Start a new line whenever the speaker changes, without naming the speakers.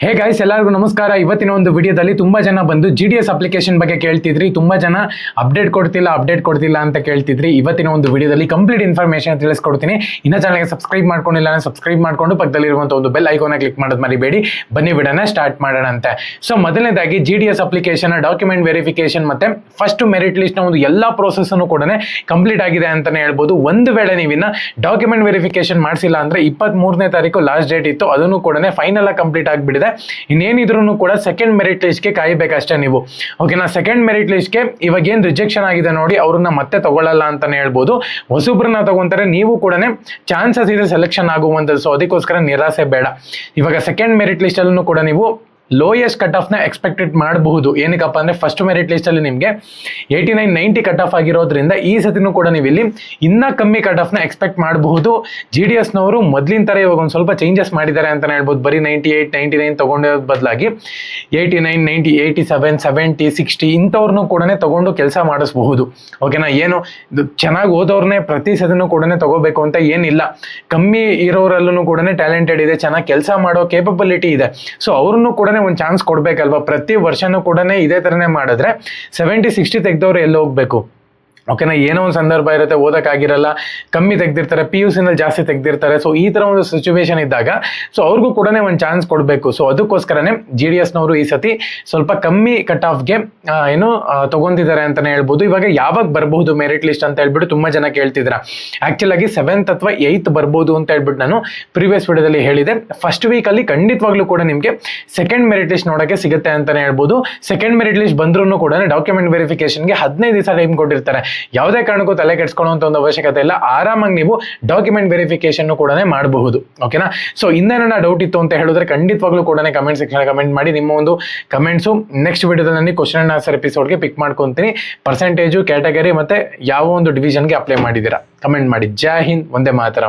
Hey guys, ಎಲ್ಲರಿಗೂ ನಮಸ್ಕಾರ. ಇವತ್ತಿನ ಒಂದು ವಿಡಿಯೋದಲ್ಲಿ ತುಂಬಾ ಜನ ಬಂದು GDS ಅಪ್ಲಿಕೇಶನ್ ಬಗ್ಗೆ ಕೇಳ್ತಿದ್ರಿ. ತುಂಬಾ ಜನ ಅಪ್ಡೇಟ್ ಕೊಡ್ತಿಲ್ಲ ಅಂತ ಕೇಳ್ತಿದ್ರಿ. ಇವತ್ತಿನ ಒಂದು ವಿಡಿಯೋದಲ್ಲಿ ಕಂಪ್ಲೀಟ್ ಇನ್ಫಾರ್ಮೇಶನ್ ತಿಳಿಸ್ಕೊಡ್ತೀನಿ. ಇನ್ನ ಚಾನಲ್ಗೆ ಸಬ್ಸ್ಕ್ರೈಬ್ ಮಾಡ್ಕೊಂಡಿಲ್ಲ ಅಂದ್ರೆ ಸಬ್ಸ್ಕ್ರೈಬ್ ಮಾಡ್ಕೊಂಡು ಪಕ್ಕದಲ್ಲಿರುವಂಥ ಒಂದು ಬೆಲ್ ಐಕಾನ್ ಕ್ಲಿಕ್ ಮಾಡೋದು ಮರಿಬೇಡಿ. ಬನ್ನಿ ವಿಡಿಯೋನ ಸ್ಟಾರ್ಟ್ ಮಾಡೋಣ ಅಂತೆ. ಸೊ ಮೊದಲನೇದಾಗಿ GDS ಅಪ್ಲಿಕೇಶನ್ ಡಾಕ್ಯುಮೆಂಟ್ ವೆರಿಫಿಕೇಶನ್ ಮತ್ತೆ ಫಸ್ಟ್ ಮೆರಿಟ್ ಲಿಸ್ಟ್ ನ ಒಂದು ಎಲ್ಲಾ ಪ್ರೋಸೆಸ್ ಅನ್ನು ಕೂಡ ಕಂಪ್ಲೀಟ್ ಆಗಿದೆ ಅಂತಾನೆ ಹೇಳ್ಬೋದು. ಒಂದು ವೇಳೆ ನೀವಿನ್ನ ಡಾಕ್ಯುಮೆಂಟ್ ವೆರಿಫಿಕೇಶನ್ ಮಾಡಿಸಿಲ್ಲ ಅಂದ್ರೆ 23ನೇ ತಾರೀಕು ಲಾಸ್ಟ್ ಡೇಟ್ ಇತ್ತು, ಅದನ್ನು ಕೂಡ ಫೈನಲ್ ಆಗಿ ಕಂಪ್ಲೀಟ್ ಆಗಿಬಿಟ್ಟಿದೆ. ಇನ್ನೇನಿದ್ರು ಕೂಡ ಸೆಕೆಂಡ್ ಮೆರಿಟ್ ಲಿಸ್ಟ್ಗೆ ಕಾಯಬೇಕಷ್ಟೇ ನೀವು. ಓಕೆನಾ, ಸೆಕೆಂಡ್ ಮೆರಿಟ್ ಲಿಸ್ಟ್ಗೆ ಇವಾಗ ಏನ್ ರಿಜೆಕ್ಷನ್ ಆಗಿದೆ ನೋಡಿ, ಅವ್ರನ್ನ ಮತ್ತೆ ತಗೊಳ್ಳಲ್ಲ ಅಂತಾನೆ ಹೇಳ್ಬೋದು. ಹೊಸಬ್ರನ್ನ ತಗೊಂತಾರೆ, ನೀವು ಕೂಡ ಚಾನ್ಸಸ್ ಇದೆ ಸೆಲೆಕ್ಷನ್ ಆಗುವಂಥದ್ದು. ಸೊ ಅದಕ್ಕೋಸ್ಕರ ನಿರಾಸೆ ಬೇಡ. ಇವಾಗ ಸೆಕೆಂಡ್ ಮೆರಿಟ್ ಲಿಸ್ಟ್ ಅಲ್ಲೂ ಕೂಡ ನೀವು ಲೋಯೆಸ್ಟ್ ಕಟ್ ಆಫ್ ನ ಎಕ್ಸ್ಪೆಕ್ಟೆಡ್ ಮಾಡಬಹುದು. ಏನಕ್ಕಪ್ಪ ಅಂದ್ರೆ ಫಸ್ಟ್ ಮೆರಿಟ್ ಲಿಸ್ಟ್ ಅಲ್ಲಿ ನಿಮಗೆ 89-90 ಕಟ್ ಆಫ್ ಆಗಿರೋದ್ರಿಂದ ಈ ಸತಿನೂ ಕೂಡ ನೀವು ಇಲ್ಲಿ ಇನ್ನ ಕಮ್ಮಿ ಕಟ್ ಆಫ್ ನ ಎಕ್ಸ್ಪೆಕ್ಟ್ ಮಾಡಬಹುದು. GDS ನವರು ಮೊದ್ಲಿನ ತರ ಇವಾಗ ಒಂದು ಸ್ವಲ್ಪ ಚೇಂಜಸ್ ಮಾಡಿದ್ದಾರೆ ಅಂತಾನೆ ಹೇಳ್ಬೋದು. ಬರೀ 98-99 ತಗೊಂಡಿರೋದ್ ಬದಲಾಗಿ 89, 90, 87, 70, 60 ಇಂಥವ್ರನ್ನು ಕೂಡ ತಗೊಂಡು ಕೆಲಸ ಮಾಡಿಸಬಹುದು. ಓಕೆನಾ, ಏನು ಚೆನ್ನಾಗಿ ಓದೋರ್ನೇ ಪ್ರತಿ ಸತಿನೂ ಕೂಡ ತಗೋಬೇಕು ಅಂತ ಏನಿಲ್ಲ. ಕಮ್ಮಿ ಇರೋರಲ್ಲೂ ಕೂಡ ಟ್ಯಾಲೆಂಟೆಡ್ ಇದೆ, ಚೆನ್ನಾಗಿ ಕೆಲಸ ಮಾಡೋ ಕೇಪಬಿಲಿಟಿ ಇದೆ. ಸೊ ಅವ್ರನ್ನು ಕೂಡ ಒಂದು ಚಾನ್ಸ್ ಕೊಡ್ಬೇಕಲ್ವಾ. ಪ್ರತಿ ವರ್ಷನೂ ಕೂಡ ಇದೇ ತರನೇ ಮಾಡಿದ್ರೆ 70-60 ತೆಗೆದವ್ರು ಎಲ್ಲಿ ಹೋಗ್ಬೇಕು. ಓಕೆನಾ, ಏನೋ ಒಂದು ಸಂದರ್ಭ ಇರುತ್ತೆ, ಓದಕ್ಕಾಗಿರಲ್ಲ, ಕಮ್ಮಿ ತೆಗ್ದಿರ್ತಾರೆ, PUC ನಲ್ಲಿ ಜಾಸ್ತಿ ತೆಗ್ದಿರ್ತಾರೆ. ಸೊ ಈ ತರ ಒಂದು ಸಿಚುವೇಶನ್ ಇದ್ದಾಗ ಸೊ ಅವ್ರಿಗೂ ಕೂಡ ಒಂದು ಚಾನ್ಸ್ ಕೊಡಬೇಕು. ಸೊ ಅದಕ್ಕೋಸ್ಕರನೇ GDS ನವರು ಈ ಸತಿ ಸ್ವಲ್ಪ ಕಮ್ಮಿ ಕಟ್ ಆಫ್ಗೆ ತಗೊಂಡಿದ್ದಾರೆ ಅಂತಾನೆ ಹೇಳ್ಬೋದು. ಇವಾಗ ಯಾವಾಗ ಬರ್ಬಹುದು ಮೆರಿಟ್ ಲಿಸ್ಟ್ ಅಂತ ಹೇಳ್ಬಿಟ್ಟು ತುಂಬಾ ಜನ ಕೇಳ್ತಿದ್ರ. ಆಕ್ಚುಲ್ ಆಗಿ 7th ಅಥವಾ 8th ಬರ್ಬೋದು ಅಂತ ಹೇಳ್ಬಿಟ್ಟು ನಾನು ಪ್ರೀವಿಯಸ್ ವಿಡಿಯೋದಲ್ಲಿ ಹೇಳಿದೆ. ಫಸ್ಟ್ ವೀಕ್ ಅಲ್ಲಿ ಖಂಡಿತವಾಗ್ಲೂ ಕೂಡ ನಿಮ್ಗೆ ಸೆಕೆಂಡ್ ಮೆರಿಟ್ ಲಿಸ್ಟ್ ನೋಡಕ್ಕೆ ಸಿಗುತ್ತೆ ಅಂತಾನೆ ಹೇಳ್ಬೋದು. ಸೆಕೆಂಡ್ ಮೆರಿಟ್ ಲಿಸ್ಟ್ ಬಂದ್ರೂ ಕೂಡ ಡಾಕ್ಯುಮೆಂಟ್ ವೆರಿಫಿಕೇಶನ್ಗೆ 15 ದಿವಸ ಟೈಮ್ ಕೊಟ್ಟಿರ್ತಾರೆ. ಯಾವುದೇ ಕಾರಣಕ್ಕೂ ತಲೆ ಕೆಡಿಸ್ಕೊಳ್ಳುವಂತ ಒಂದು ಅವಶ್ಯಕತೆ ಇಲ್ಲ. ಆರಾಮಾಗಿ ನೀವು ಡಾಕ್ಯುಮೆಂಟ್ ವೆರಿಫಿಕೇಶನ್ ಕೂಡ ಮಾಡಬಹುದು. ಓಕೆನಾ, ಸೊ ಇನ್ನೇನ ಡೌಟ್ ಇತ್ತು ಅಂತ ಹೇಳಿದ್ರೆ ಖಂಡಿತವಾಗ್ಲೂ ಕೂಡ ಕಮೆಂಟ್ ಸೆಕ್ಷನ್ ಕಮೆಂಟ್ ಮಾಡಿ. ನಿಮ್ಮ ಒಂದು ಕಮೆಂಟ್ಸು ನೆಕ್ಸ್ಟ್ ವಿಡಿಯೋದಲ್ಲಿ ಕ್ವಶನ್ ಅಂಡ್ ಆನ್ಸರ್ ಎಪಿಸೋಡ್ಗೆ ಪಿಕ್ ಮಾಡ್ಕೊಂತೀನಿ. ಪರ್ಸೆಂಟೇಜು, ಕ್ಯಾಟಗರಿ ಮತ್ತೆ ಯಾವ ಒಂದು ಡಿವಿಷನ್ಗೆ ಅಪ್ಲೈ ಮಾಡಿದ್ದೀರಾ ಕಮೆಂಟ್ ಮಾಡಿ. ಜೈ ಹಿಂದ್, ವಂದೇ ಮಾತರಂ.